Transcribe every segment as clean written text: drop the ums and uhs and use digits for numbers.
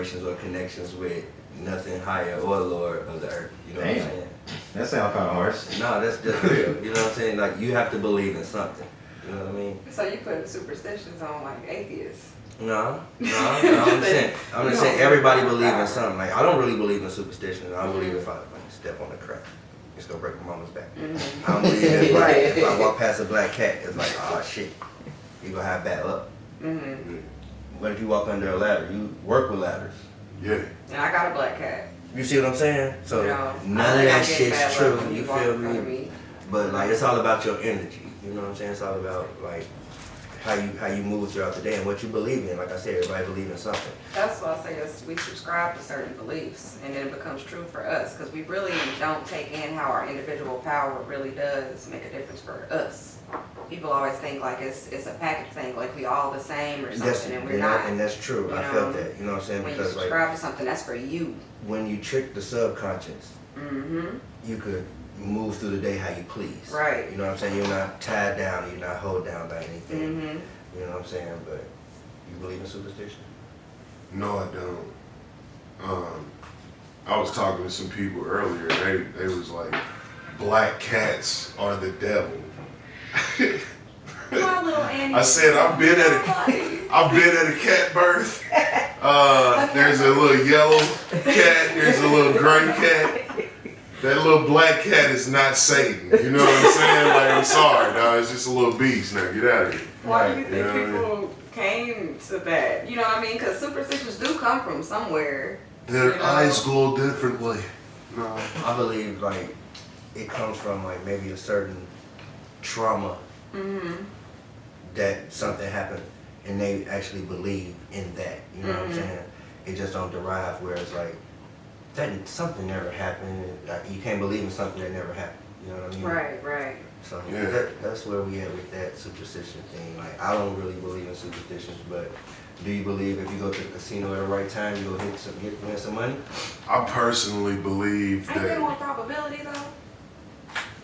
vibrations or connections with nothing higher or lower of the earth. You know what I'm saying? That sounds kind of harsh. No, that's just real. You know what I'm saying? Like, you have to believe in something. You know what I mean? So you put superstitions on like atheists? No, I'm just saying everybody believes in something. Like, I don't really believe in superstition. I don't believe if I step on a crack, it's gonna break my mama's back. I don't believe that, like, if I walk past a black cat, it's like, oh shit, you gonna have bad luck. What if you walk under a ladder? You work with ladders. Yeah. And I got a black cat. You see what I'm saying? So none of that shit's true. You feel me? But like, it's all about your energy. You know what I'm saying? It's all about like how you move throughout the day and what you believe in. Like I said, everybody believes in something. That's why I say we subscribe to certain beliefs, and then it becomes true for us, because we really don't take in how our individual power really does make a difference for us. People always think like it's a package thing, like we all the same or something, and we're not. And that's true. I felt that. You know what I'm saying? When Because you subscribe to something, that's for you. When you trick the subconscious, you could move through the day how you please. Right. You know what I'm saying? You're not tied down. You're not held down by anything. You know what I'm saying? But you believe in superstition? No, I don't. I was talking to some people earlier. They was like, black cats are the devil. I said I've been at a cat birth. There's a little yellow cat. There's a little gray cat. That little black cat is not Satan. You know what I'm saying? Like, I'm sorry, dog. It's just a little beast. Now get out of here. Why do you think people came to that? You know what I mean? Because superstitions do come from somewhere. Their eyes glow differently. No. I believe like it comes from like maybe a certain trauma that something happened and they actually believe in that. You know what I'm saying? It just don't derive where it's like that something never happened. Like, you can't believe in something that never happened. You know what I mean? Right. So that's where we at with that superstition thing. Like, I don't really believe in superstitions, but do you believe if you go to the casino at the right time, you go win some money? I personally believe Ain't there that. more probability though?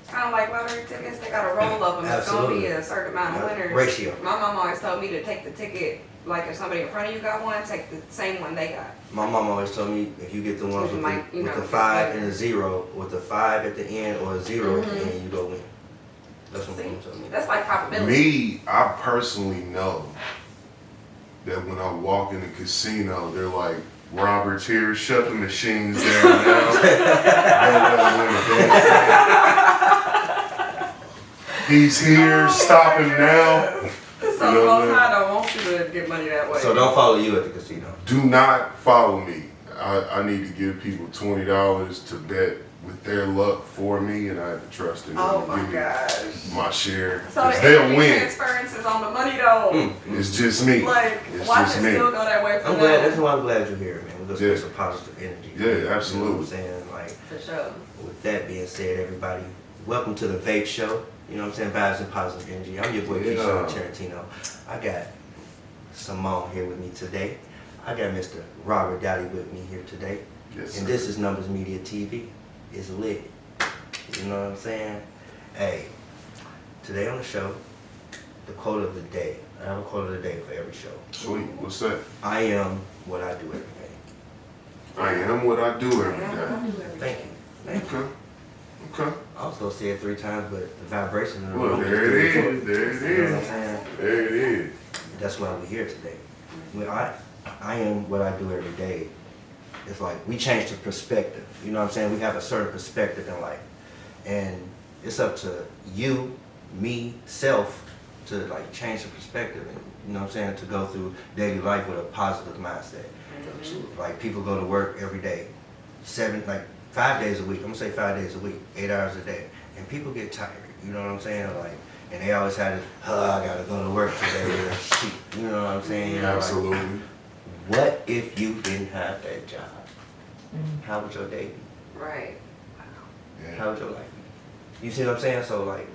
Kind of like lottery tickets, they got a roll of them. It's gonna be a certain amount of winners. Ratio. My mom always told me to take the ticket. Like if somebody in front of you got one, take the same one they got. My mom always told me if you get the ones with the 5 and a 0, with the 5 at the end or a 0 at the end, you go win. That's what my mom told me. That's like probability. Me, I personally know that when I walk in the casino, they're like, Robert's here, shut the machines down now. He's here, stop him now. So most high don't want you to get money that way. So don't follow you at the casino. Do not follow me. I need to give people $20 to bet with their luck for me, and I have to trust them. Oh my give gosh. me my share. So the they'll win. transference is on the money though. It's just me. Like, it's why just should me. still go that way for I'm them? glad. That's why I'm glad you're here, man. We're gonna some positive energy. Yeah, absolutely. You know what I'm saying? Like, for sure. With that being said, everybody, welcome to the Vape Show. You know what I'm saying? Vibes and positive energy. I'm your boy KESHAWN Tarantino. I got SYMONE here with me today. I got Mr. Robert Dowdy with me here today. Yes, and this is Numbers Media TV. It's lit. You know what I'm saying? Hey, today on the show, the quote of the day. I have a quote of the day for every show. Sweet. What's that? I am what I do every day. I am what I do every day. Thank you. Thank you. Okay. I was gonna say it 3 times, but the vibration of the Well, room there it is. There it is. You know what I'm is. saying? There it is. That's why we're here today. When I am what I do every day. It's like we change the perspective. You know what I'm saying? We have a certain perspective in life. And it's up to you, me, self, to like change the perspective and, you know what I'm saying, to go through daily life with a positive mindset. Like people go to work every day, 5 days a week. I'm gonna say 5 days a week, 8 hours a day. And people get tired, you know what I'm saying? Like, and they always had it, I gotta go to work today. Shit, you know what I'm saying? You know, absolutely. Like, what if you didn't have that job? How would your day be? Right. Yeah. How would your life be? You see what I'm saying? So like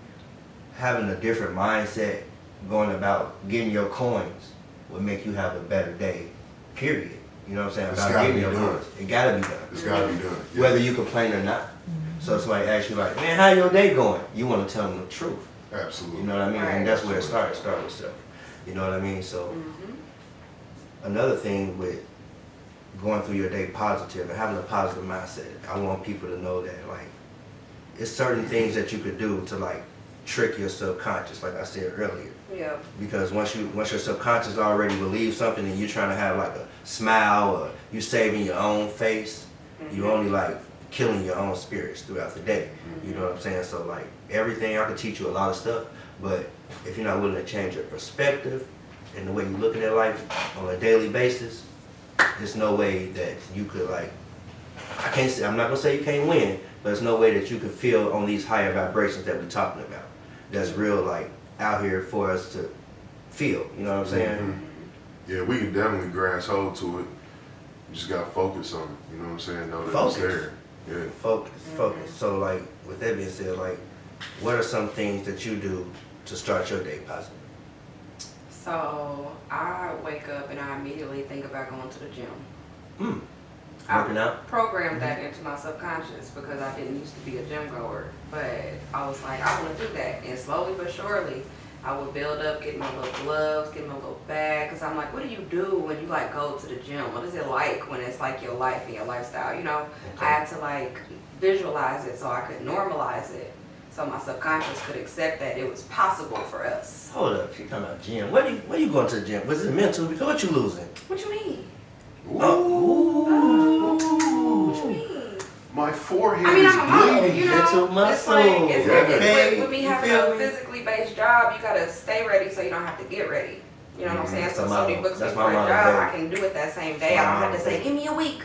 having a different mindset, going about getting your coins would make you have a better day, period. You know what I'm saying? It's About gotta getting be your done. coins. It gotta be done. It's gotta be done. Yeah. Whether you complain or not. So somebody asks you like, man, how your day going? You want to tell them the truth. Absolutely. You know what I mean? Right. And that's where it starts. Start with self. You know what I mean? So another thing with going through your day positive and having a positive mindset. I want people to know that like it's certain things that you could do to like trick your subconscious, like I said earlier. Yeah. Because once your subconscious already believes something and you're trying to have like a smile or you saving your own face, you only like killing your own spirits throughout the day. You know what I'm saying? So like everything, I could teach you a lot of stuff, but if you're not willing to change your perspective and the way you're looking at life on a daily basis, there's no way that you could like, I'm not gonna say you can't win, but there's no way that you could feel on these higher vibrations that we're talking about. That's real like out here for us to feel, you know what I'm saying? Yeah, we can definitely grasp hold to it. You just gotta focus on it, you know what I'm saying? Know that Focus. it's there. Yeah. Focus. So like, with that being said, like, what are some things that you do to start your day positive? So I wake up and I immediately think about going to the gym. Working out? I programmed that into my subconscious because I didn't used to be a gym goer, but I was like, I want to do that, and slowly but surely I would build up, get my little gloves, get my little bag, because I'm like, what do you do when you like go to the gym? What is it like when it's like your life and your lifestyle, you know? Okay. I had to like visualize it so I could normalize it, so my subconscious could accept that it was possible for us. Hold up, she talking about gym. Where you going to the gym? Was it mental? Because what you losing? What you mean? Oh. What you mean? My forehead I mean, is I'm a model, bleeding. you Mental know, it's like, muscle. with me You having feel a me? physically based job, you gotta stay ready so you don't have to get ready. You know what I'm saying? That's So my somebody model. books me That's for my a model, job, I baby. can do it that same day. That's I my don't have to model, say, baby. give me a week.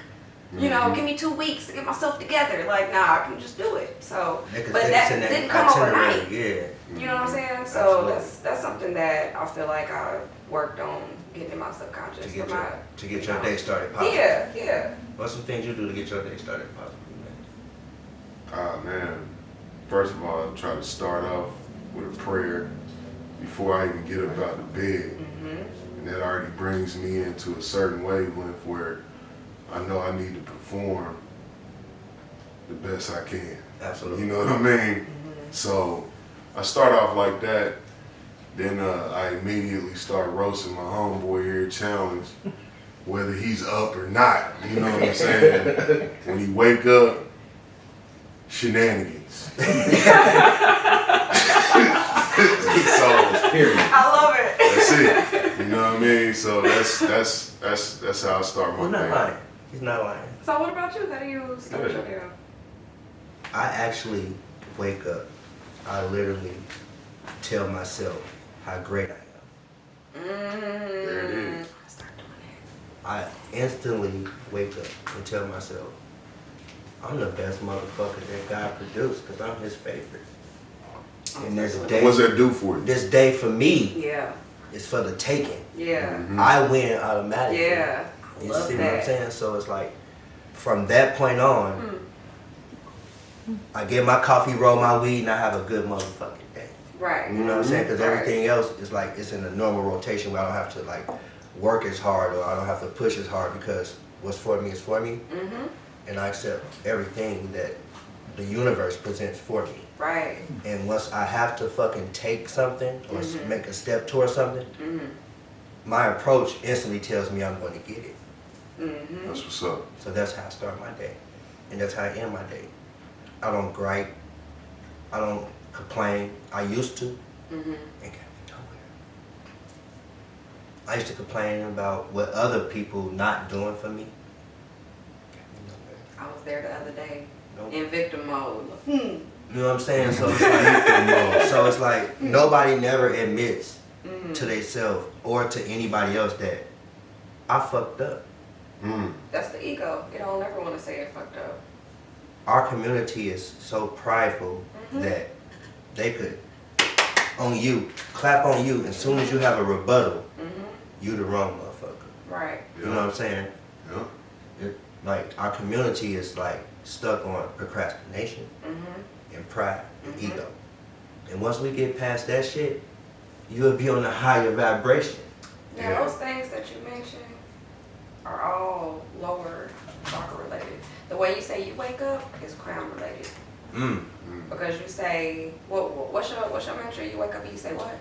You know, give me 2 weeks to get myself together. Like, nah, I can just do it. So, but that didn't come overnight. Yeah. You know what I'm saying? So Absolutely. that's something that I feel like I worked on getting in my subconscious. To get for your day started positive. Yeah. What's some things you do to get your day started positive, man? Man, first of all, I try to start off with a prayer before I even get up out of bed. And that already brings me into a certain wavelength where I know I need to perform the best I can. Absolutely. You know what I mean? So I start off like that. Then I immediately start roasting my homeboy here, Challenge, whether he's up or not. You know what I'm saying? When he wake up, shenanigans. So Period. I love it. that's it. You know what I mean? So that's how I start my He's not day. lying. He's not lying. So what about you? How do you start your day? I actually wake up. I literally tell myself how great I am. There it is. Start doing I instantly wake up and tell myself, I'm the best motherfucker that God produced because I'm his favorite. And this day, What's that do for you? this day for that. me Yeah. is for the taking. Yeah. I win automatically. Yeah. You Love see what I'm that. saying? So it's like, from that point on, I get my coffee, roll my weed, and I have a good motherfucking day. Right. You know what I'm saying? Because Right. everything else is like, it's in a normal rotation where I don't have to like work as hard or I don't have to push as hard because what's for me is for me. And I accept everything that the universe presents for me. Right. And once I have to fucking take something or make a step towards something, my approach instantly tells me I'm going to get it. That's what's up. So that's how I start my day. And that's how I end my day. I don't gripe. I don't complain. I used to. Ain't got me nowhere. I used to complain about what other people not doing for me. Got me nowhere. I was there the other day Nope. in victim mode. You know what I'm saying? So it's like, nobody never admits to themselves or to anybody else that I fucked up. That's the ego. It don't ever want to say it fucked up. Our community is so prideful that they could clap on you, as soon as you have a rebuttal, you the wrong motherfucker. Right. You know what I'm saying? Yeah. Like, our community is like stuck on procrastination and pride and ego. And once we get past that shit, you'll be on a higher vibration. Now, those things that you mentioned are all lower chakra related. The way you say you wake up is crown related. Because you say, what's your mantra? You wake up and you say what?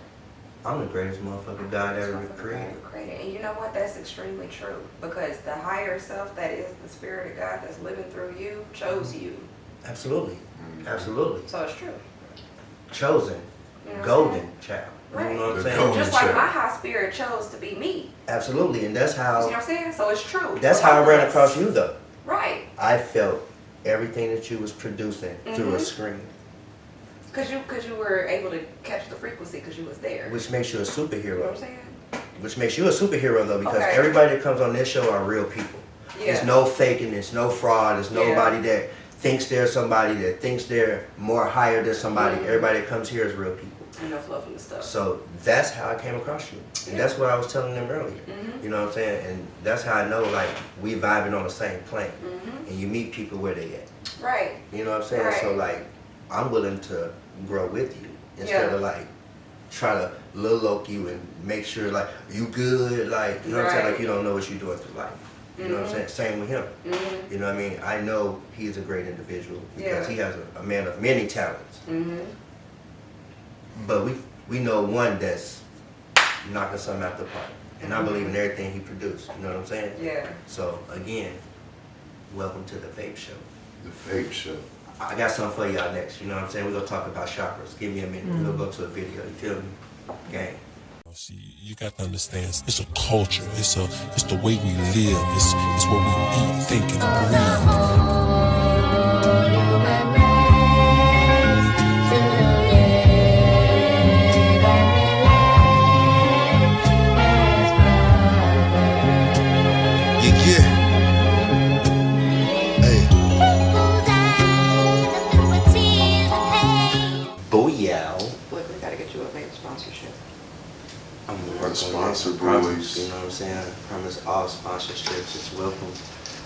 I'm the greatest motherfucker God ever created. And you know what? That's extremely true. Because the higher self that is the spirit of God that's living through you chose you. Absolutely. Absolutely. So it's true. Chosen. You know what I'm Golden saying? child. Right. You know what I'm The saying? golden Just like child. my high spirit chose to be me. Absolutely. And that's You see what how I'm saying? So it's true. that's how I ran across you though. Right. I felt everything that you was producing through a screen. Cause you were able to catch the frequency because you was there. Which makes you a You know what I'm superhero. saying? Which makes you a superhero though, because Okay. everybody that comes on this show are real people. Yeah. There's no faking, there's no fraud, there's Yeah. nobody that thinks they're somebody, that thinks they're more higher than somebody. Mhm. Everybody that comes here is real people. And no fluff and stuff. So that's how I came across you. And that's what I was telling them earlier. Mhm. You know what I'm saying? And that's how I know like we vibing on the same plane. Mhm. And you meet people where they at. Right. You know what I'm saying? Right. So like I'm willing to grow with you instead of like try to little you and make sure like you good, like you know what I'm saying? Right. Like you don't know what you're doing through life. You know what I'm saying? Same with him. Mhm. You know what I mean? I know he's a great individual because Yeah. he has a man of many talents. Mhm. But we know one that's knocking something out the park. And I believe in everything he produced. You know what I'm saying? Yeah. So again, welcome to the Vape Show. The Vape Show. I got something for y'all next. You know what I'm saying? We're gonna talk about chakras. Give me a minute. We're gonna go to a video. You feel me? Gang. See, you got to understand, it's a culture. It's the way we live. It's what we eat, think, and breathe. Yeah. Hey. Booyah. Look, we gotta get you a vape sponsorship. I'm gonna Yeah, work on sponsor that. Promise, boys. you know what I'm saying? I promise all sponsorships is welcome.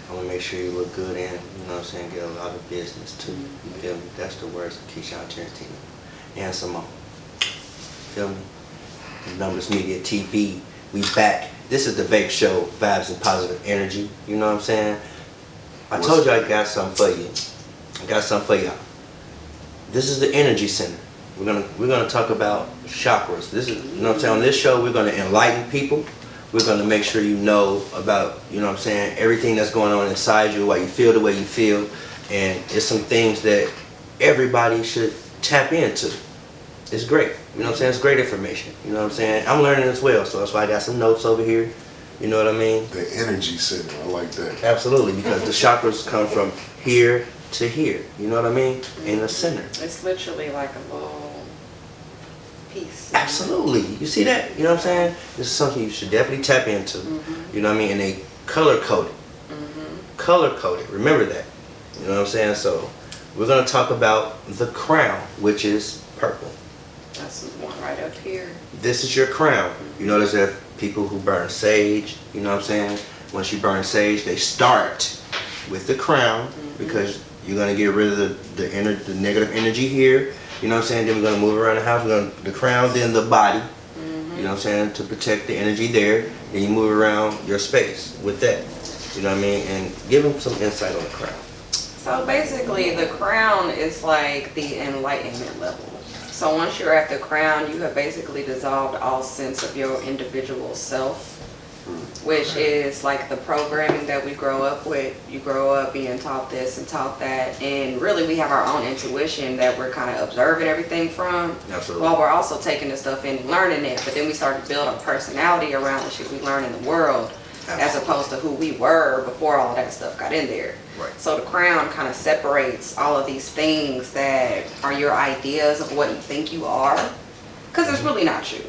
I'm gonna make sure you look good and, you know what I'm saying, get a lot of business too. You feel me? That's the words of KESHAWN Tarantino and Simone. Feel me? Numbers Media TV, we back. This is the Vape Show, vibes and positive energy. You know what I'm saying? I told you I got something for you. I got something for y'all. This is the energy center. We're gonna talk about chakras. This is, you know what I'm saying, on this show we're gonna enlighten people. We're gonna make sure you know about, you know what I'm saying, everything that's going on inside you, why you feel the way you feel. And it's some things that everybody should tap into. It's great. You know what I'm saying? It's great information. You know what I'm saying? I'm learning as well, so that's why I got some notes over here. You know what I mean? The energy center. I like that. Absolutely, because the chakras come from here to here. You know what I mean? In the center. It's literally like a little piece. Absolutely. You see that? You know what I'm saying? This is something you should definitely tap into. You know what I mean? And they color coded. Color coded. Remember that. You know what I'm saying? So we're going to talk about the crown, which is purple. That's one right up here. This is your crown. You notice that people who burn sage, you know what I'm saying? Once you burn sage, they start with the crown because you're going to get rid of the negative energy here. You know what I'm saying? Then we're going to move around the house. The crown, then the body. You know what I'm saying? To protect the energy there. Then you move around your space with that. You know what I mean? And give them some insight on the crown. So basically, the crown is like the enlightenment level. So once you're at the crown, you have basically dissolved all sense of your individual self, which is like the programming that we grow up with. You grow up being taught this and taught that, and really we have our own intuition that we're kind of observing everything from. Absolutely. While we're also taking the stuff in and learning it, but then we start to build a personality around the shit we learn in the world, as opposed to who we were before all that stuff got in there. Right. So the crown kind of separates all of these things that are your ideas of what you think you are, because it's really not you.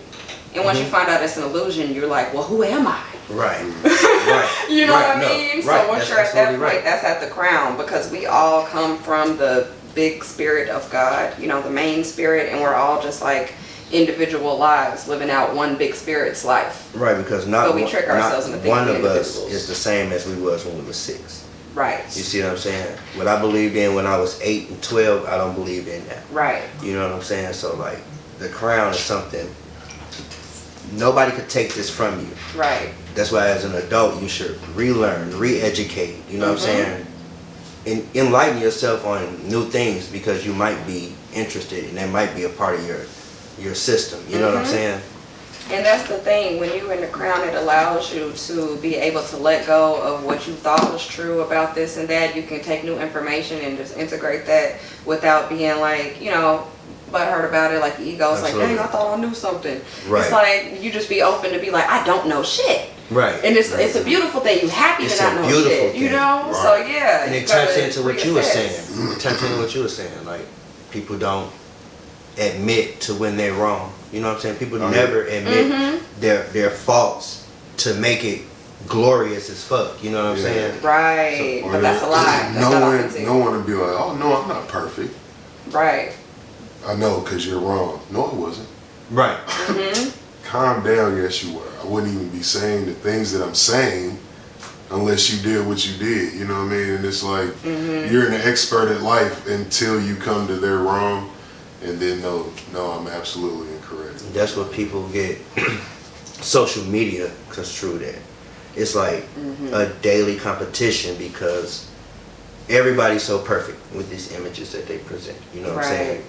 And once you find out it's an illusion, you're like, well, who am I? Right. Right. You know Right. what I mean? No. So Right. once That's you're at that absolutely point, right. that's at the crown, because we all come from the big spirit of God, you know, the main spirit, and we're all just like individual lives living out one big spirit's life. Right, because not But we trick ourselves into thinking one of we're us individuals. is the same as we was when we were 6. Right. You see what I'm saying? What I believed in when I was 8 and 12, I don't believe in that. Right. You know what I'm saying? So like, the crown is something, nobody could take this from you. Right. That's why as an adult, you should relearn, re-educate, you know what I'm saying? And enlighten yourself on new things because you might be interested and that might be a part of your system. You know what I'm saying? And that's the thing, when you're in the crown, it allows you to be able to let go of what you thought was true about this and that. You can take new information and just integrate that without being like, you know, butthurt about it, like the ego's like, Absolutely. dang, I thought I knew something. Right. It's like, you just be open to be like, I don't know shit. Right. And it's a beautiful thing. You happy It's to not a know beautiful shit, you thing. know? Right. So yeah. And you it taps gotta into what you were reassess. saying. It taps into what you were saying. Like, people don't admit to when they're wrong. You know what I'm saying? People never admit their faults to make it glorious as fuck. You know what I'm saying? Right. Or But that's a lie. That's not authentic. no one would be like, oh no, I'm not perfect. Right. I know, because you're wrong. No, it wasn't. Right. Calm down, yes you were. I wouldn't even be saying the things that I'm saying unless you did what you did, you know what I mean? And it's like, you're an expert at life until you come to their wrong, and then no, I'm absolutely incorrect. That's what people get social media construed in. It's like a daily competition because everybody's so perfect with these images that they present. You know what I'm saying?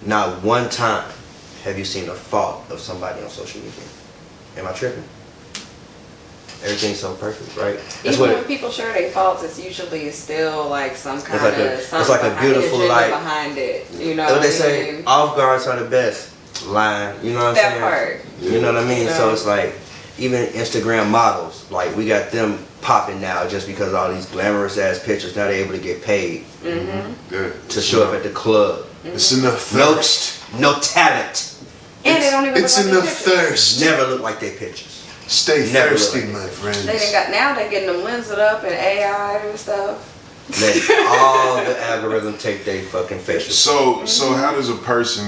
Not one time have you seen a fault of somebody on social media. Am I tripping? Everything's so perfect, right? That's Even what when people share their faults, it's usually still like some kind like of it's like a beautiful agenda light behind it. You know what what they I say, mean? off guards are the best. Line, you know what I'm That saying? part. You know what I mean? Yeah. So it's like, even Instagram models, like we got them popping now just because of all these glamorous ass pictures. Now they're able to get paid Yeah. to show up at the club. It's enough No, thirst. no talent. And they don't even It's look like enough their pictures. thirst. Never look like their pictures. Stay Never thirsty, look. my friends. They done got, now they're getting them lensed up and AI and stuff. Let all the algorithm take their fucking facial. So how does a person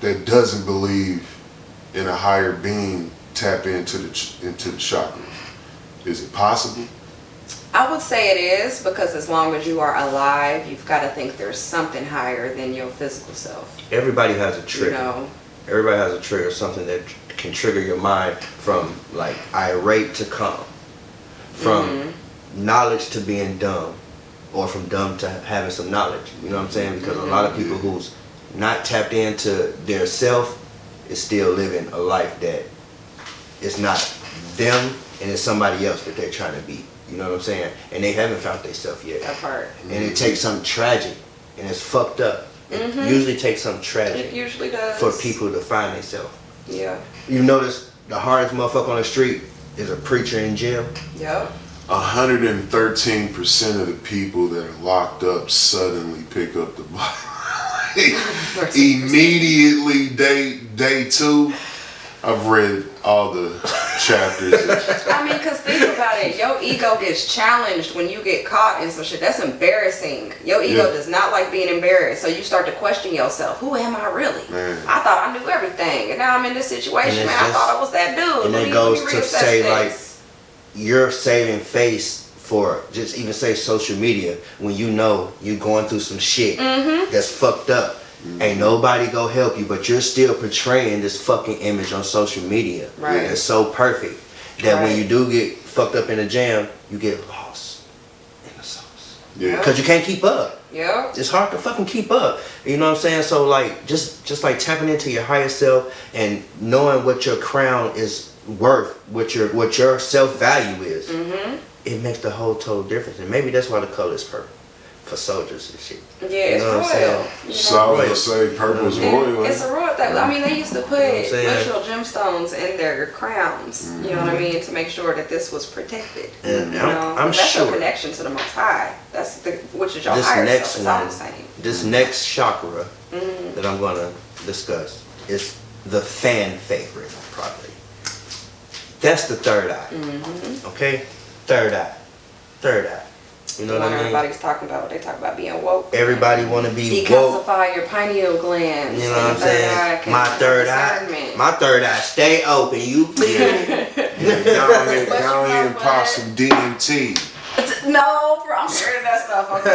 that doesn't believe in a higher being tap into the chakras? Is it possible? I would say it is, because as long as you are alive, you've got to think there's something higher than your physical self. Everybody has a You trigger. know? Everybody has a trigger, something that can trigger your mind from like irate to calm, from knowledge to being dumb, or from dumb to having some knowledge. You know what I'm saying? Because a lot of people who's not tapped into their self is still living a life that is not them and it's somebody else that they're trying to be. You know what I'm saying? And they haven't found their self yet. That part. And it takes something tragic and it's fucked up. It usually takes something It tragic usually does. for people to find themselves. Yeah. You notice the hardest motherfucker on the street is a preacher in jail. Yep. 113% of the people that are locked up suddenly pick up the Bible. Immediately, day 2, I've read all the chapters. I mean, because think about it. Your ego gets challenged when you get caught in some shit. That's embarrassing. Your ego does not like being embarrassed. So you start to question yourself. Who am I really? Man. I thought I knew everything. And now I'm in this situation. And Man, it's I just- thought I was that dude. And Let it me goes to reassess say this. like, you're saving face for just even say social media when you know you're going through some shit that's fucked up. Ain't nobody go help you, but you're still portraying this fucking image on social media. Right. It's so perfect that when Right. you do get fucked up in a jam, you get lost in the sauce. Yeah. Because you can't keep up. Yep. It's hard to fucking keep up. You know what I'm saying? So like just like tapping into your higher self and knowing what your crown is worth, what your self-value is. It makes the whole total difference. And maybe that's why the color is purple. For soldiers and shit. Yeah, it's You know what I'm royal. saying? You know? So I was gonna say purple is royal. It's a royal thing. I mean, they used to put You know what I'm saying? literal gemstones in their crowns. You know what I mean, to make sure that this was protected. And You know, I'm that's your sure connection to the Most High. That's which is your this higher next self. It's all one, the same. this next chakra that I'm gonna discuss is the fan favorite, probably. That's the third eye. Okay? Third eye. Third eye. You know The what one I mean? everybody's talking about. They talk about being woke. Everybody wanna be woke. Decalcify your pineal glands. You know what I'm And the third eye saying? can My have third eye. discernment. My third eye stay open. You feel me? Go ahead and pop some DMT. No, bro, I'm scared of that stuff, okay?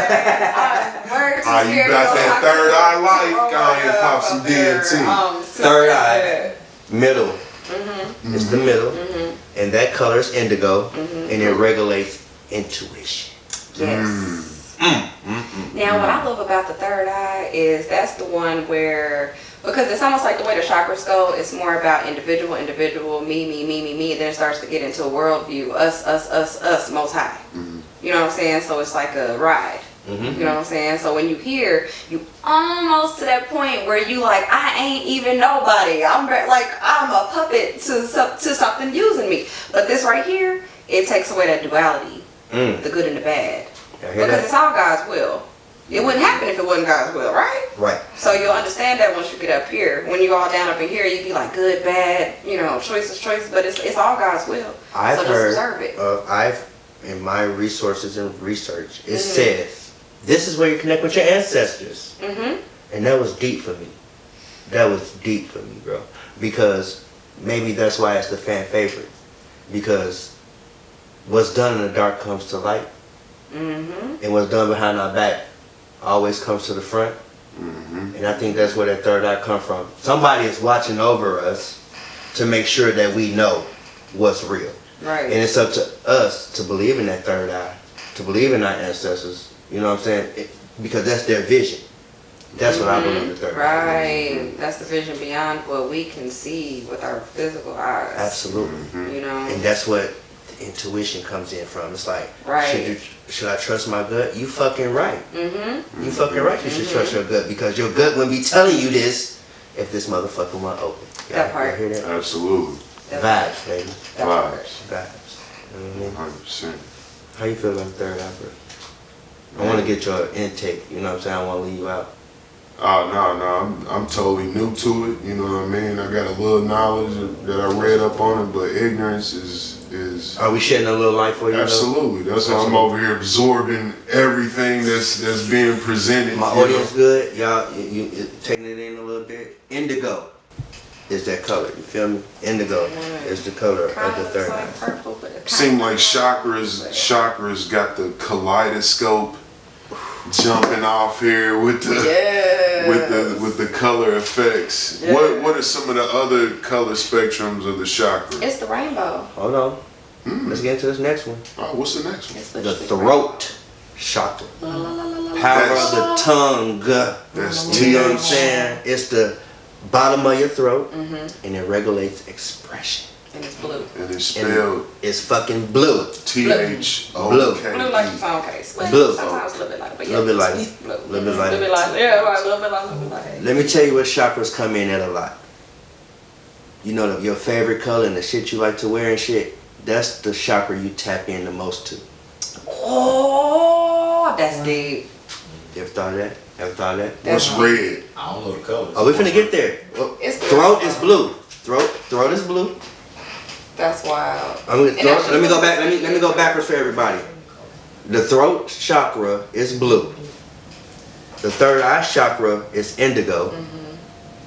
I'm too Ah, you scared got to go that talk third to eye them. life, Oh go my ahead and God, pop some up there. DMT. Too Third eye. scared. Middle. It's the middle. And that color is indigo. And it regulates intuition. Yes. Now, what I love about the third eye is that's the one where, because it's almost like the way the chakras go, it's more about individual, me, and then it starts to get into a worldview, us, most high. You know what I'm saying? So it's like a ride. You know what I'm saying? So when you hear, you almost to that point where you like, I ain't even nobody. I'm a puppet to something using me. But this right here, it takes away that duality, the good and the bad. Because it's all God's will. It wouldn't happen if it wasn't God's will, right? Right. So you'll understand that once you get up here. When you all down up in here, you'd be like, good, bad, choices, but it's all God's will. I've so heard, just observe it. in my resources and research, it says, this is where you connect with your ancestors. And that was deep for me. That was deep for me, bro. Because maybe that's why it's the fan favorite. Because what's done in the dark comes to light. And what's done behind our back always comes to the front. And I think that's where that third eye comes from. Somebody is watching over us to make sure that we know what's real. Right. And it's up to us to believe in that third eye, to believe in our ancestors. You know what I'm saying? Because that's their vision. That's what I believe the third eye. Right. That's the vision beyond what we can see with our physical eyes. Absolutely. You know? And that's what the intuition comes in from. It's like, Right. should I trust my gut? You fucking right. You fucking right. You should trust your gut, because your gut wouldn't be telling you this if this motherfucker went open. That part. Y'all hear that? Absolutely. Vibes, baby. That part. Vibes. You know what I mean? 100%. How you feel about the third eye, bro? I want to get your intake. You know what I'm saying? I don't want to leave you out. Oh, no, I'm totally new to it. You know what I mean? I got a little knowledge that I read up on it, but ignorance is Are we shedding a little light for you? absolutely. That's why I'm over here absorbing everything that's being presented. My audience good. Y'all, you taking it in a little bit. Indigo is that color. You feel me? Indigo is the color of the third eye. Like purple, but it Seem like chakras got the kaleidoscope jumping off here with the with the color effects. Yeah. What are some of the other color spectrums of the chakra? It's the rainbow. Hold on. Let's get into this next one. Oh, what's the next one? It's The literally throat chakra. rainbow. Power of the tongue. That's You know what I'm TH. saying? It's the bottom of your throat, and it regulates expression. And it's blue. And it's And spelled it's fucking blue. THOKE. Blue like the phone case. But Blue. sometimes a little bit lighter. But A little bit lighter. it's blue. Little bit lighter. A little bit lighter. Yeah, right. A little bit lighter. A little bit lighter. Let me tell you what chakras come in at a lot. You know, your favorite color and the shit you like to wear and shit, that's the chakra you tap in the most to. Oh, that's deep. You ever thought of that? Ever thought of that? What's red? I don't know the colors. Oh, we finna get there. Well, It's the throat is blue. Throat is blue. That's wild. Let me go back. Let me go backwards for everybody. The throat chakra is blue. The third eye chakra is indigo.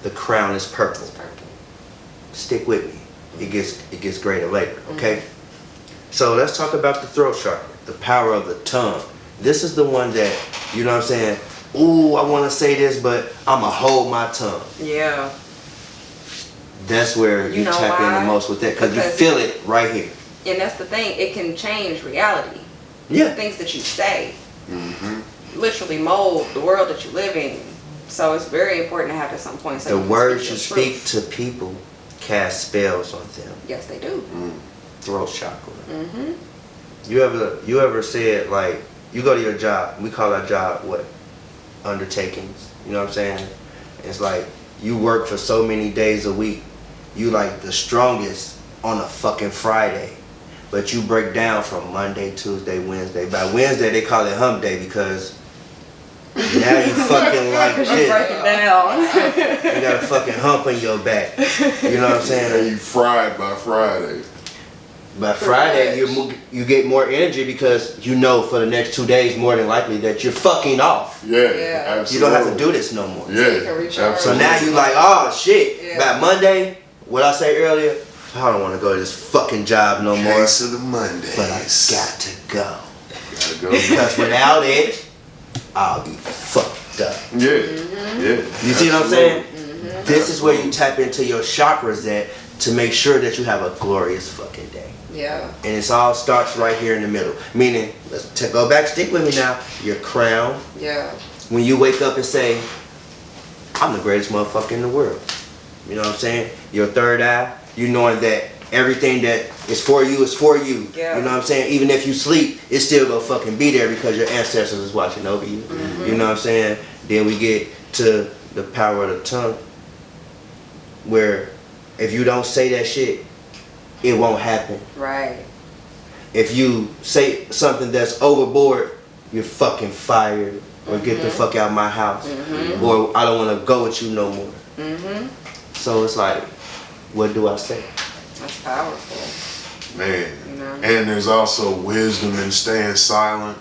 The crown is purple. It's purple. Stick with me. It gets greater later. Okay. So let's talk about the throat chakra. The power of the tongue. This is the one that, you know what I'm saying? Ooh, I want to say this, but I'ma hold my tongue. Yeah. That's where you know tap in why? the most with that, because you Because- feel it right here. And that's the thing. It can change reality. Yeah. The things that you say literally mold the world that you live in. So it's very important to have at some point. So The you can words you speak your speak truth. to people cast spells on them. Yes, they do. Throat chakra. You ever said, like, you go to your job, we call our job what? Undertakings. You know what I'm saying? It's like you work for so many days a week. You like the strongest on a fucking Friday. But you break down from Monday, Tuesday, Wednesday. By Wednesday they call it hump day, because now you fucking like Break this. it down. You got a fucking hump on your back. You know what I'm saying? And you fried by Friday. By Friday, you get more energy, because you know for the next 2 days, more than likely, that you're fucking off. Yeah, Yeah. absolutely. You don't have to do this no more. Yeah, you can recharge. So absolutely. now you like, oh shit. Yeah. By Monday, what I say earlier, I don't want to go to this fucking job no more. Case of the Mondays. But I got to go. Gotta go. Because without it, I'll be fucked up. Yeah. You see what I'm saying? This is where you tap into your chakras at. to make sure that you have a glorious fucking day. Yeah. And it's all starts right here in the middle. Meaning, go back, stick with me now. Your crown. Yeah. When you wake up and say, I'm the greatest motherfucker in the world. You know what I'm saying? Your third eye, you knowing that everything that is for you is for you. Yeah. You know what I'm saying? Even if you sleep, it still gonna fucking be there because your ancestors is watching over you. You know what I'm saying? Then we get to the power of the tongue, where if you don't say that shit, it won't happen. Right. If you say something that's overboard, you're fucking fired. Or get the fuck out of my house. Or I don't want to go with you no more. So it's like, what do I say? That's powerful. Man. You know? And there's also wisdom in staying silent.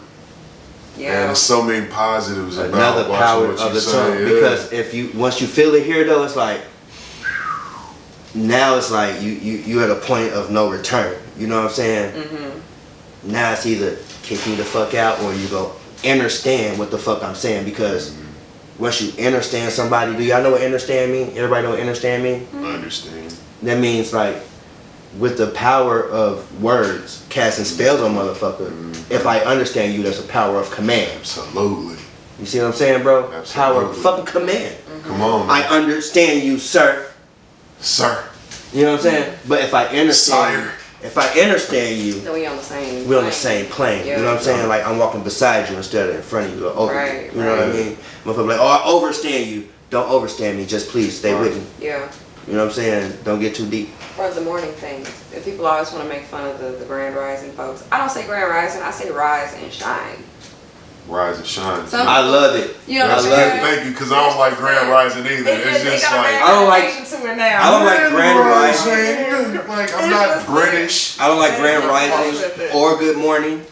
And Yeah. there's so many positives about Another watching power what of you the say. tongue. Yeah. Because if you once you feel it here though, it's like now it's like you at a point of no return. You know what I'm saying? Now it's either kick me the fuck out or you go understand what the fuck I'm saying, because once you understand somebody, do y'all know what understand mean? Everybody know what understand mean? I understand. That means like with the power of words, casting spells on motherfucker. If I understand you, there's a power of command. Absolutely. You see what I'm saying, bro? Power of Absolutely. fucking command. Come on, I man. understand you, sir. Sir. You know what I'm saying? But if I understand Sire. if I understand you, So we on the same. we're on the same plane. Yeah. You know what I'm saying? Like I'm walking beside you instead of in front of you or over Right, you. You know what I mean? Motherfucker like, oh, I overstand you. Don't overstand me. Just please stay with me. Yeah. You know what I'm saying? Don't get too deep. Or the morning thing. If people always want to make fun of the grand rising folks, I don't say grand rising. I say rise and shine. Rise and shine. Some- I love it. You know That's what I I'm love saying? it. Thank you, because I don't like grand rising either. It's just like, I don't like- to it now. I don't like grand rising. Like, I'm not British. I don't like grand rising or good morning.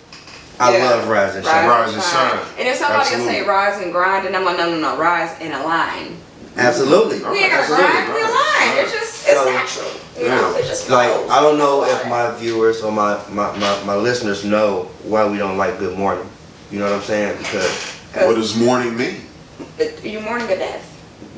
I Yeah. love rise and shine. Rise and shine. And if somebody will say Absolutely. rise and grind, and I'm like, no, rise and align. Absolutely. We ain't gonna Absolutely. grind, we align. It's just, it's So, natural. You know, it just Like, flows. I don't know if my viewers or my listeners know why we don't like good morning. You know what I'm saying? Because What does morning mean? you mourning a death.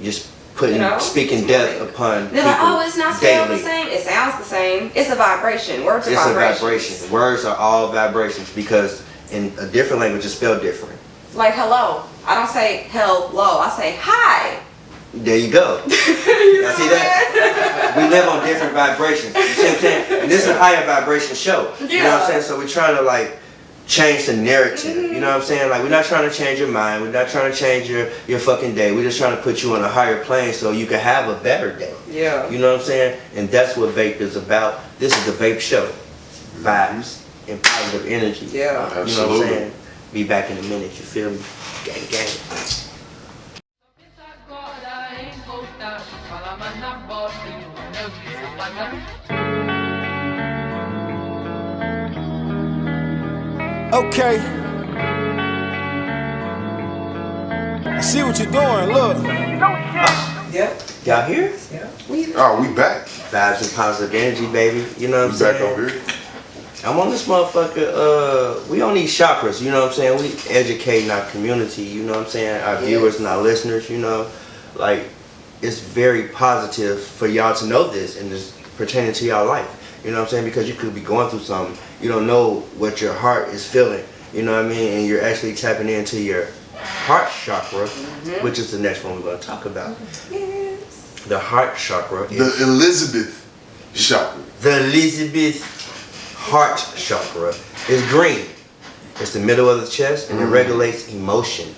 just putting, You know? speaking death upon They're people like, oh, it's not spelled daily. the same. It sounds the same. It's a vibration. Words are It's a vibrations. vibration. Words are all vibrations because in a different language it's spelled different. Like hello. I don't say hello. I say hi. There you go. Now see that? We live on different vibrations. You see what I'm saying? And this is a higher vibration show. You know what I'm saying? So we're trying to like change the narrative. You know what I'm saying? Like we're not trying to change your mind. We're not trying to change your fucking day. We're just trying to put you on a higher plane so you can have a better day. Yeah. You know what I'm saying? And that's what Vape is about. This is the Vape show. Vibes and positive energy. Yeah. You know what I'm Absolutely. saying? Be back in a minute, you feel me? Gang, gang. Okay. I see what you're doing, look. Yep. Y'all here? Oh, we back. Vibes and positive energy, baby. You know what I'm We saying? back over here. I'm on this motherfucker, we on these chakras, you know what I'm saying? We educating our community, you know what I'm saying? Our viewers and our listeners, you know? Like, it's very positive for y'all to know this and it's pertaining to y'all life. You know what I'm saying? Because you could be going through something. You don't know what your heart is feeling. You know what I mean? And you're actually tapping into your heart chakra, which is the next one we're going to talk about. Yes. The heart chakra is The Elizabeth chakra. the Elizabeth heart chakra is green. It's the middle of the chest and it regulates emotion.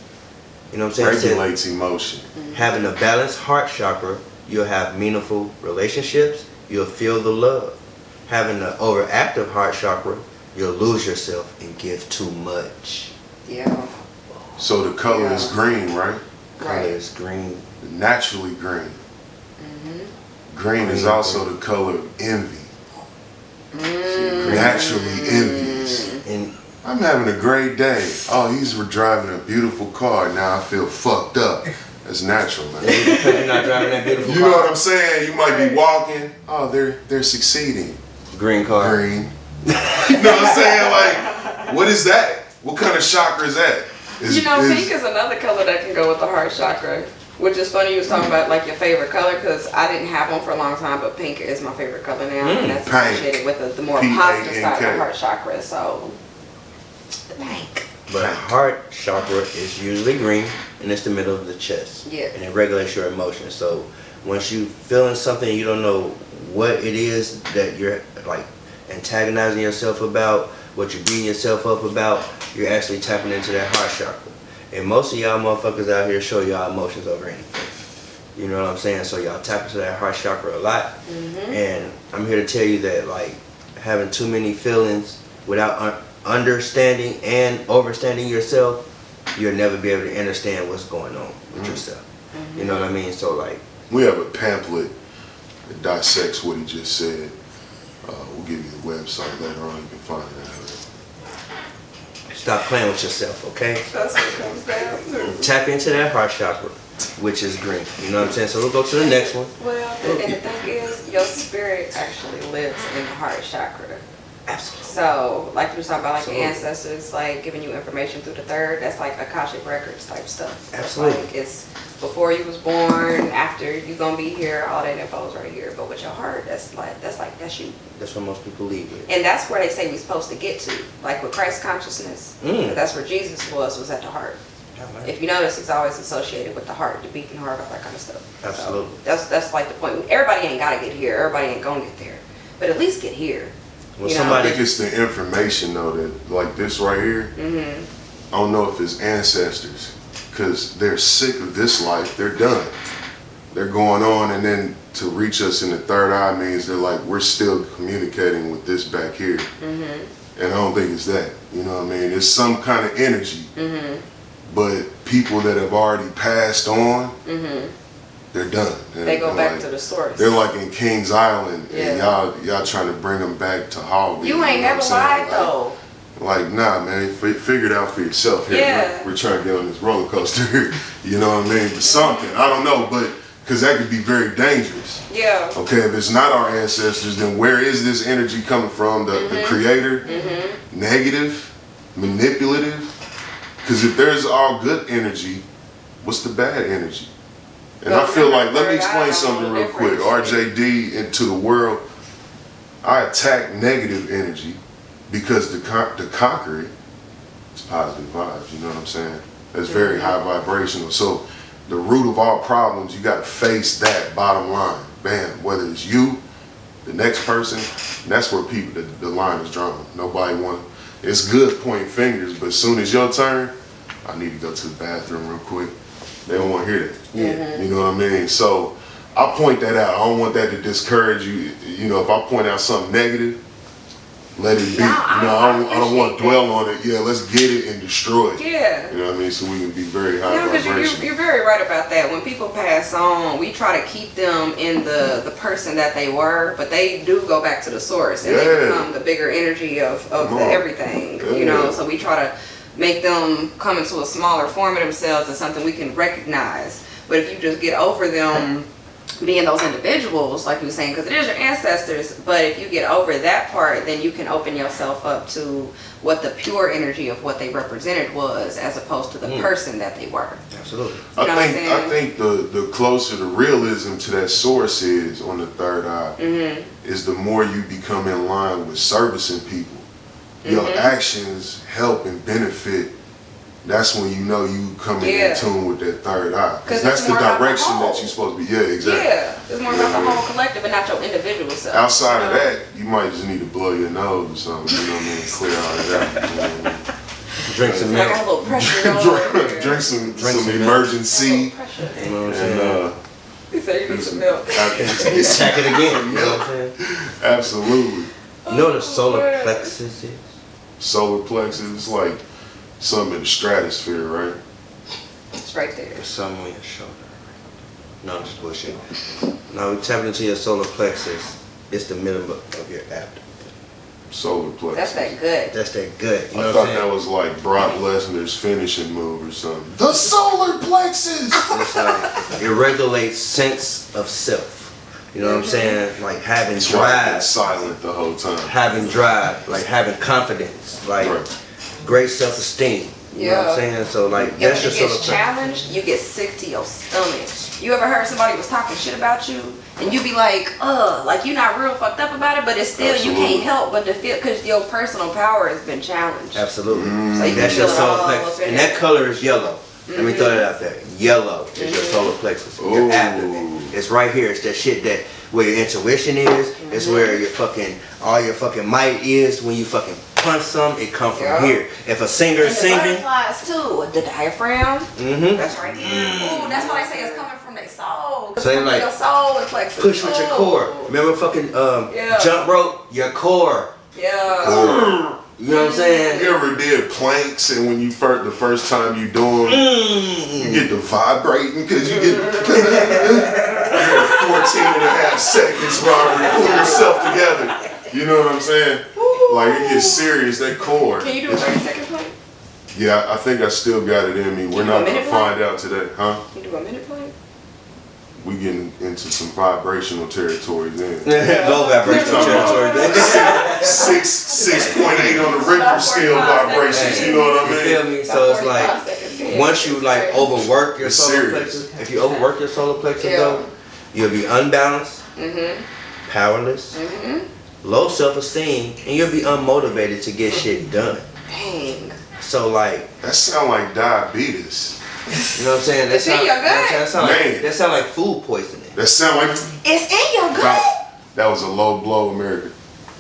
You know what I'm saying? It said, Regulates emotion. having a balanced heart chakra, you'll have meaningful relationships, you'll feel the love. Having an overactive heart chakra, you'll lose yourself and give too much. Yeah. So the color is green, right? Color Right. is green. Naturally green. Green is also the color of envy. Naturally envious. And I'm having a great day. Oh, he's driving a beautiful car. Now I feel fucked up. That's natural, man. because you're not driving that beautiful You car. know what I'm saying? You might be walking. Oh, they're succeeding. Green car. Green. You know what I'm saying? Like, what is that? What kind of chakra is that? You know, pink is another color that can go with the heart chakra. Which is funny, you was talking about like your favorite color, because I didn't have one for a long time, but pink is my favorite color now, and that's Pink. associated with the more P-A-N-K. positive side of the heart chakra. So the pink. But heart chakra is usually green, and it's the middle of the chest. Yeah. And it regulates your emotions. So once you feeling something, you don't know what it is that you're like antagonizing yourself about, what you're beating yourself up about, you're actually tapping into that heart chakra. And most of y'all motherfuckers out here show y'all emotions over anything. You know what I'm saying? So y'all tap into that heart chakra a lot. And I'm here to tell you that like having too many feelings without understanding and overstanding yourself, you'll never be able to understand what's going on with yourself. You know what I mean? So like, We have a pamphlet that dissects what he just said. We'll give you the website later on. You can find it out. stop playing with yourself, okay? That's what it comes down to. Tap into that heart chakra, which is green. You know what I'm saying? So we'll go to the next one. Well, and the thing is, your spirit actually lives in the heart chakra. Absolutely. So, like you were talking about, like Absolutely. your ancestors, like giving you information through the third, that's like Akashic Records type stuff. That's Absolutely. Like, it's before you was born, after you gonna be here, all that info's right here. But with your heart, that's you. That's what most people lead with. And that's where they say we're supposed to get to. Like with Christ consciousness, that's where Jesus was at the heart. If you notice, it's always associated with the heart, the beating heart, all that kind of stuff. Absolutely. So that's like the point. Everybody ain't gotta get here. Everybody ain't gonna get there. But at least get here. When You know, I somebody, think it's the information though that, like this right here, I don't know if it's ancestors, because they're sick of this life, they're done. They're going on, and then to reach us in the third eye means they're like, we're still communicating with this back here. And I don't think it's that, you know what I mean? It's some kind of energy, but people that have already passed on, they're done. They go back like, to the source. They're like in Kings Island, and Yeah. y'all trying to bring them back to Harvey. You ain't never lied though. Like, nah, man, figure it out for yourself here. Yeah. We're trying to get on this roller coaster here. You know what I mean? But something, I don't know, but because that could be very dangerous. Yeah. Okay, if it's not our ancestors, then where is this energy coming from? The creator? Negative? Manipulative? Because if there's all good energy, what's the bad energy? And I feel like, let me explain something real quick. RJD into the world, I attack negative energy because to conquer it, it's positive vibes, you know what I'm saying? It's very high vibrational. So the root of all problems, you got to face that bottom line. Bam, whether it's you, the next person, that's where people, the line is drawn. Nobody want, it's good pointing fingers, but as soon as your turn, I need to go to the bathroom real quick. They don't want to hear that. You know what I mean? So I point that out. I don't want that to discourage you. You know, if I point out something negative, let it be. No, I don't want to dwell on it. Yeah, let's get it and destroy it. Yeah. You know what I mean? So we can be very high No, because vibration. you're very right about that. When people pass on, we try to keep them in the person that they were, but they do go back to the source, and they become the bigger energy of the everything. You know, so we try to make them come into a smaller form of themselves as something we can recognize. But if you just get over them being those individuals, like you were saying, because it is your ancestors, but if you get over that part, then you can open yourself up to what the pure energy of what they represented was, as opposed to the person that they were. absolutely. You know what I'm I saying? think the closer the realism to that source is on the third eye, is the more you become in line with servicing people. Your actions help and benefit. That's when you know you coming in tune with that third eye. Because that's the direction that you're supposed to be. Yeah, exactly. Yeah, it's more about the whole collective and not your individual self. Outside of that, you might just need to blow your nose or something. You know what I mean? Clear all that out. You know what I mean? Drink some I got milk. a little pressure going on. Drink some some emergency. You know what I'm saying? He said you need some milk. Attack it again. You know what I'm saying? Absolutely. You know what a solar plexus is? Solar plexus is like something in the stratosphere, right? It's right there. There's something on your shoulder. No, just bullshit. Now we tap into your solar plexus. It's the middle of your abdomen. Solar plexus. That's that good. That's that good. You know I what thought I'm that saying? was like Brock Lesnar's finishing move or something. The solar plexus! It's like, it regulates sense of self. You know what I'm saying? Like having It's why I've been drive. silent the whole time. Having drive. Like having confidence. Like Right. great self-esteem. You know what I'm saying? So like, And that's when just you sort get of challenged, you get sick to your stomach. You ever heard somebody was talking shit about you, and you be like you're not real fucked up about it, but it's still, you can't help but to feel, because your personal power has been challenged. Absolutely. So you can That's feel your it solar all plexus. up in And there. that color is yellow. Let me throw that out there. Yellow is your solar plexus. Your abdomen. It's right here. It's that shit that where your intuition is. It's where your fucking, all your fucking might is. When you fucking punch something, it come from here. If a singer is singing. And the butterflies too. The diaphragm. Mm-hmm. That's right here. Ooh, that's why they say it's coming from their soul. So they like your soul plexus. push with your core. Remember fucking jump rope? Your core. Yeah. You know what I'm saying? You ever did planks and when you the first time you do them, you get to vibrating because you get 14 and a half seconds, Robert, pull yourself together. You know what I'm saying? Like it gets serious, that core. Can you do a 30-second plank? Yeah, I think I still got it in me. We're not gonna find out today, huh? Can you do a minute plank? We getting into some vibrational territory then. Low vibrational territory. 6.8 on the Richter scale vibrations. You know what I You mean? feel me? So it's like, once you like overwork your It's solar serious. plexus, if you overwork your solar plexus though, you'll be unbalanced, powerless, low self-esteem, and you'll be unmotivated to get shit done. Dang. So like, That sound like diabetes. you know what I'm saying? It's in your gut. That sound like food poisoning. That sound like It's in your gut. that was a low blow, America.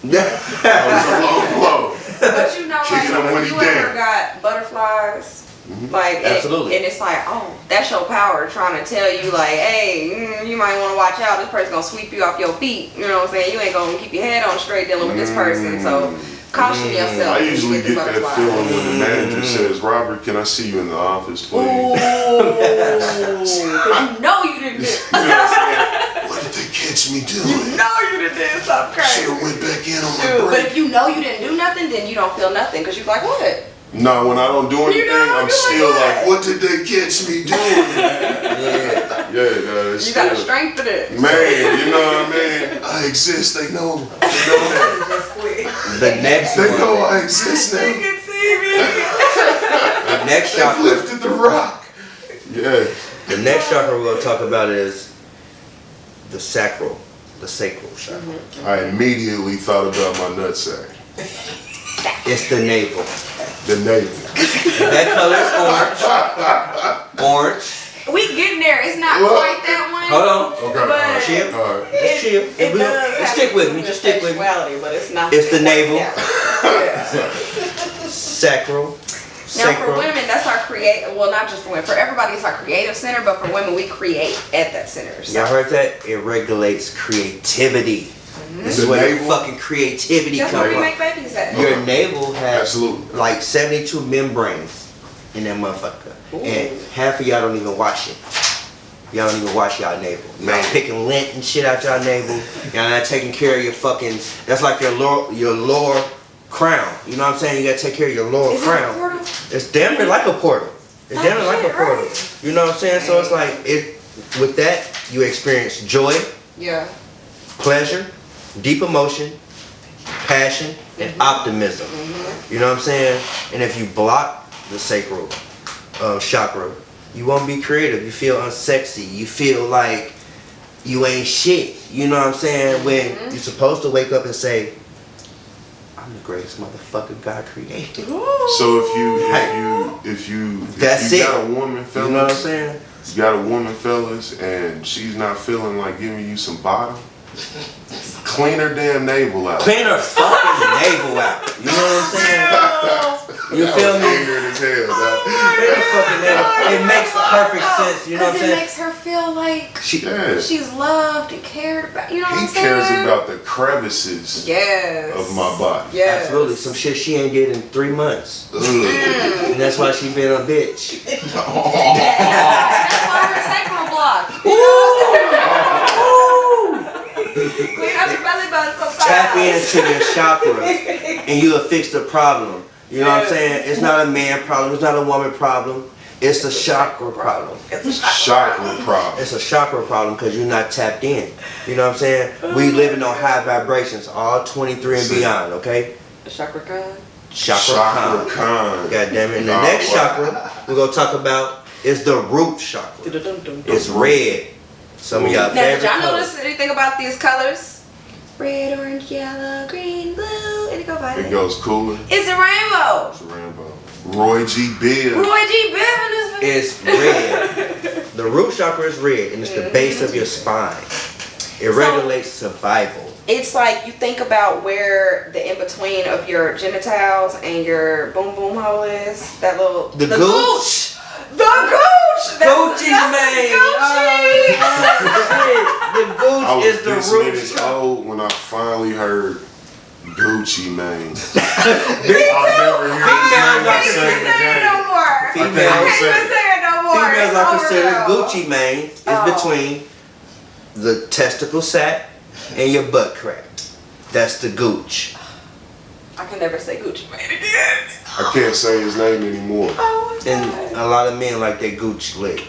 Yeah. That was a low blow. But you know, Kicking them like, when if he you ever down. got butterflies, like, Absolutely. and it's like, oh, that's your power trying to tell you, like, hey, you might want to watch out. This person's gonna sweep you off your feet. You know what I'm saying? You ain't gonna keep your head on straight dealing with this person. So caution yourself. I usually with the get that butterflies. feeling when the manager says, "Robert, can I see you in the office, please?" Cause you know you didn't do. You know what I'm saying? What did they catch me doing? You know you done did something crazy. Should have went back in on my Dude, but break. if you know you didn't do nothing, then you don't feel nothing because you're like, what? No, when I don't do anything, don't I'm do still it. like, "What did they catch me doing?" You gotta strengthen it. Man, you know what I mean? I exist. They know. They know that. Just quit. The next They one, know I exist now. can see me. the next They've chakra, lifted the rock. Yeah. the next chakra we're gonna talk about is the sacral chakra. I immediately thought about my nutsack. It's the navel. The navel. That color is orange. Orange. We getting there. It's not Look. quite that one. Hold on. Okay. But Chill. All right. Just chill. It We- does have stick to with do me. Just stick with me. sexuality, but it's not. It's the navel. Yeah. Sacral. Now for women, that's our well, not just for women, for everybody it's our creative center, but for women we create at that center. So. Y'all heard that? It regulates creativity. This is The where navel? fucking creativity That's comes where we from. make babies at. Your navel has Absolutely. like 72 membranes in that motherfucker. And half of y'all don't even wash it. Y'all don't even wash y'all navel. Y'all picking lint and shit out y'all navel. Y'all not taking care of your fucking, that's like your lower crown. You know what I'm saying? You gotta take care of your lower Is it a crown. portal? It's damn near like a portal. It's damn near like a portal. Right. You know what I'm saying? So it's like, with that, you experience joy, Yeah. pleasure, deep emotion, passion, and optimism. You know what I'm saying? And if you block the sacral chakra, you won't be creative. You feel unsexy. You feel like you ain't shit. You know what I'm saying? When you're supposed to wake up and say, I'm the greatest motherfucker God created. So if you That's got it. a woman, fellas, You know what I'm saying? you got a woman, fellas, and she's not feeling like giving you some bottom, clean her damn navel out. Clean her fucking navel out. You know what I'm saying? You feel me? Ignorant as hell, dog. Clean her fucking navel. It makes perfect sense. You know what I'm Because it saying? makes her feel like Yeah. she's loved and cared about. You know what He I'm saying? cares about the crevices Yes. of my body. Yes. Absolutely. Some shit she ain't did in 3 months. Ugh. And that's why she been a bitch. That's why her sacral blocked. You know? Clean out your belly button sometimes. Tap into your chakras and you'll fix the problem. You know what I'm saying? It's not a man problem. It's not a woman problem. It's a chakra problem. It's a Chakra problem. It's a chakra problem because you're not tapped in. You know what I'm saying? We living on high vibrations, all 23 and beyond, okay? chakra god. Chakra Khan. Khan. God damn it. And the Oh, next wow. chakra we're gonna talk about is the root chakra. It's red. Some of y'all Now, did favorite y'all colors. notice anything about these colors? Red, orange, yellow, green, blue, and it go violet. It goes cooler. It's a rainbow. It's a rainbow. Roy G. Biv. Roy G. Biv in this It's red. The root chakra is red, and it's the base of your spine. It regulates survival. It's like you think about where the in between of your genitals and your boom boom hole is. That little The gooch. The gooch. Gucci Mane. The I gooch was is the this root minutes chakra. old when I finally heard Gucci Mane. Me I'll never hear Females this are man say it say it again. no more. I Females- can't even say it no more. Females It's are over considered now. Gucci Mane is between the testicle sac and your butt crack. That's the gooch. I can never say Gucci Mane again. I can't say his name anymore. Oh my And God. a lot of men like their gooch lick.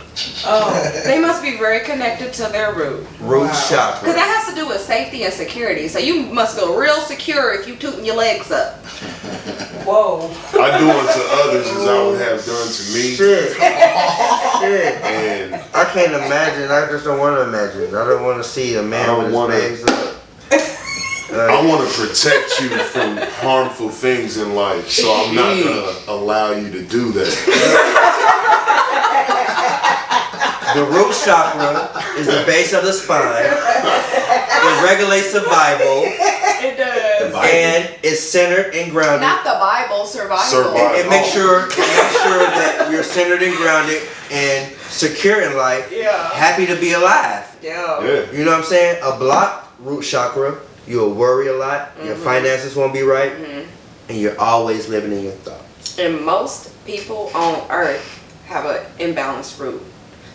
Oh, they must be very connected to their root. Root Because chakra. that has to do with safety and security. So you must feel real secure if you tooting your legs up. Whoa. I do unto others as I would have done to me. Shit. Shit. And I can't imagine. I just don't want to imagine. I don't want to see a I man don't with his wanna- legs up. I want to protect you from harmful things in life, so I'm not going to allow you to do that. The root chakra is the base of the spine. It regulates survival It does. and it's centered and grounded. Not the Bible, survival. Survival. And make sure that you're centered and grounded and secure in life. Yeah. Happy to be alive. Yeah. Yeah. You know what I'm saying? A blocked root chakra, you'll worry a lot. Your finances won't be right, and you're always living in your thoughts. And most people on earth have an imbalanced root.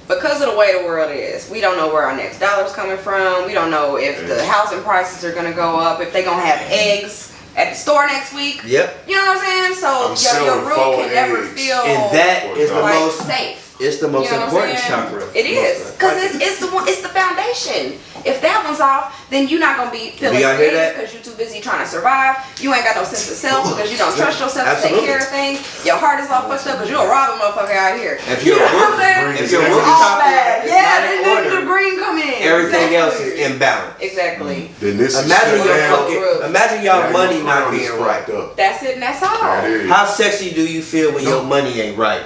Because of the way the world is, we don't know where our next dollar's coming from. We don't know if the housing prices are gonna go up, if they're gonna have eggs at the store next week. Yep. You know what I'm saying? So I'm your selling root 4 can never eggs. feel And that is the like most. safe. It's the most You know what I'm important saying? chakra. It is, because it's the one, it's the foundation. If that one's off, then you're not gonna be feeling y'all hear that? because you're too busy trying to survive. You ain't got no sense of self because you don't trust yourself to take Absolutely. care of things. Your heart is all fucked up because you'll rob a motherfucker out here. If your You know what I'm root, saying? if your root All chakra bad. is Yeah, not in then the order, green come in. everything else Exactly. is imbalanced. Exactly. Then this Imagine is your down. imagine y'all Now money your not crown is being right. fucked up. That's it and that's all. That is. How sexy do you feel when your money ain't right?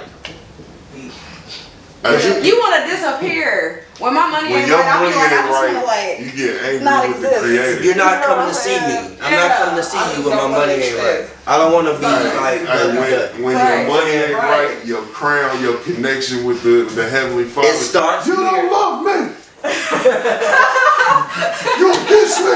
As You want to disappear. When my money when ain't your right, I'll money be like, I ain't just want to right, like. you get angry not with the exist. creator. You're not You know coming what to I'm see me. saying? I'm not coming to see I you just when my don't money wanna ain't right. exist. I don't want to be Right. like. Hey, when Right. your money ain't Right. right, your crown, your connection with the Heavenly Father. It starts You don't here. love me. You diss me.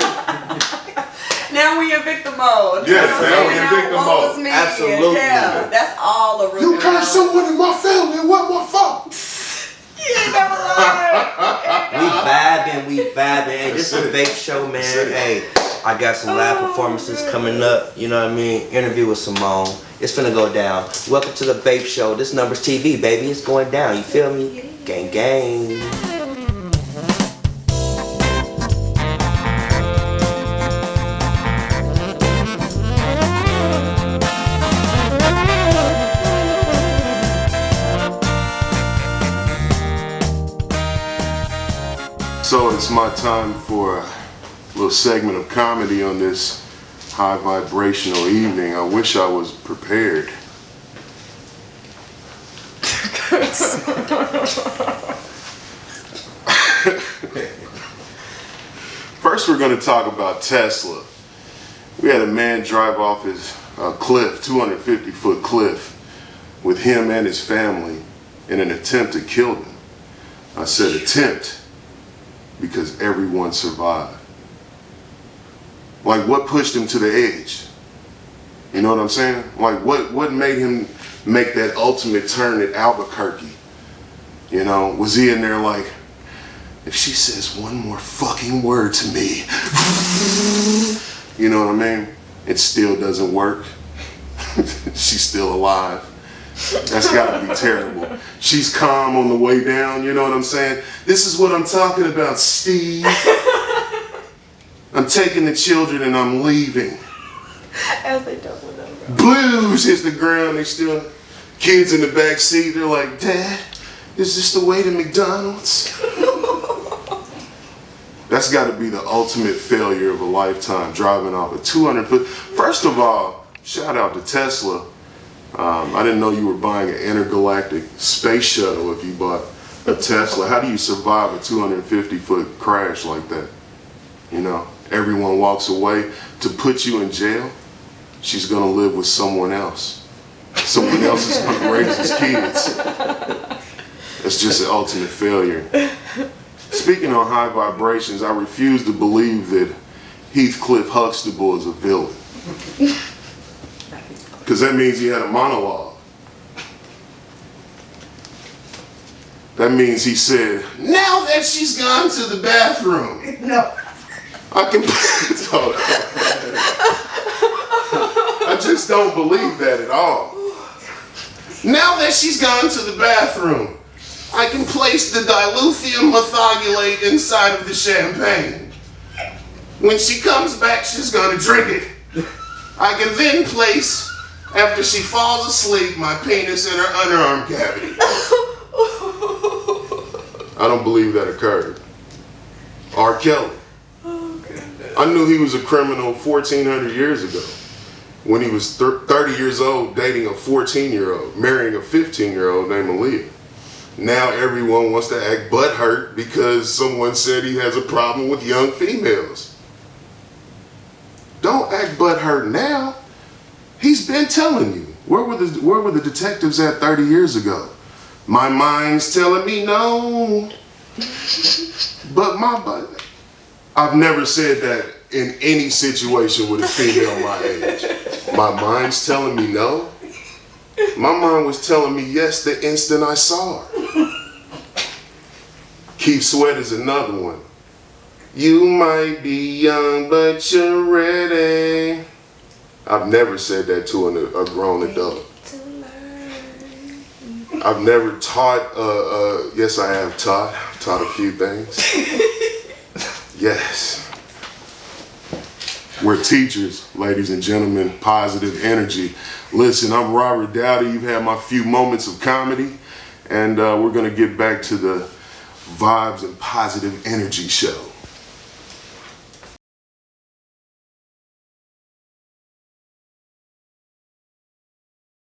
Now we in victim mode. Yes, You know what now I'm we in saying? victim woe mode. is me. Absolutely. Yeah, that's all the root. You curse someone in my family, and what my fault? You ain't never lied. We vibing. Hey, this is a Vape show, man. Hey, I got some live performances coming up. You know what I mean? Interview with Simone. It's finna go down. Welcome to the Vape show. This number's TV, baby. It's going down. You feel me? Gang, gang. So it's my time for a little segment of comedy on this high vibrational evening. I wish I was prepared. First, we're going to talk about Tesla. We had a man drive off his cliff, 250-foot cliff, with him and his family in an attempt to kill them. I said attempt because everyone survived. Like, what pushed him to the edge? You know what I'm saying? Like, what made him make that ultimate turn at Albuquerque? You know, was he in there like, if she says one more fucking word to me, you know what I mean? It still doesn't work. She's still alive. That's gotta be terrible. She's calm on the way down, you know what I'm saying? This is what I'm talking about, Steve. I'm taking the children and I'm leaving. As they double over. Blues hits the ground. They still, kids in the back seat, they're like, Dad, is this the way to McDonald's? That's got to be the ultimate failure of a lifetime, driving off a 200-foot. First of all, shout out to Tesla. I didn't know you were buying an intergalactic space shuttle if you bought a Tesla. How do you survive a 250-foot crash like that? You know, everyone walks away. To put you in jail, she's going to live with someone else. Someone else is going to raise his kids. It's just an ultimate failure. Speaking on high vibrations, I refuse to believe that Heathcliff Huxtable is a villain. Because that means he had a monologue. That means he said, now that she's gone to the bathroom, No. I can... I just don't believe that at all. Now that she's gone to the bathroom, I can place the dilithium methylate inside of the champagne. When she comes back, she's gonna drink it. I can then place, after she falls asleep, my penis in her underarm cavity. I don't believe that occurred. R. Kelly. I knew he was a criminal 1,400 years ago when he was 30 years old dating a 14-year-old, marrying a 15-year-old named Aaliyah. Now everyone wants to act butthurt because someone said he has a problem with young females. Don't act butthurt now. He's been telling you. Where were the detectives at 30 years ago? My mind's telling me no. But I've never said that in any situation with a female my age. My mind's telling me no. My mind was telling me yes the instant I saw her. Keith Sweat is another one. You might be young, but you're ready. I've never said that to a grown adult. I've never taught, yes I have taught a few things. Yes. We're teachers, ladies and gentlemen, positive energy. Listen, I'm Robert Dowdy. You've had my few moments of comedy, and we're gonna get back to the vibes and positive energy show.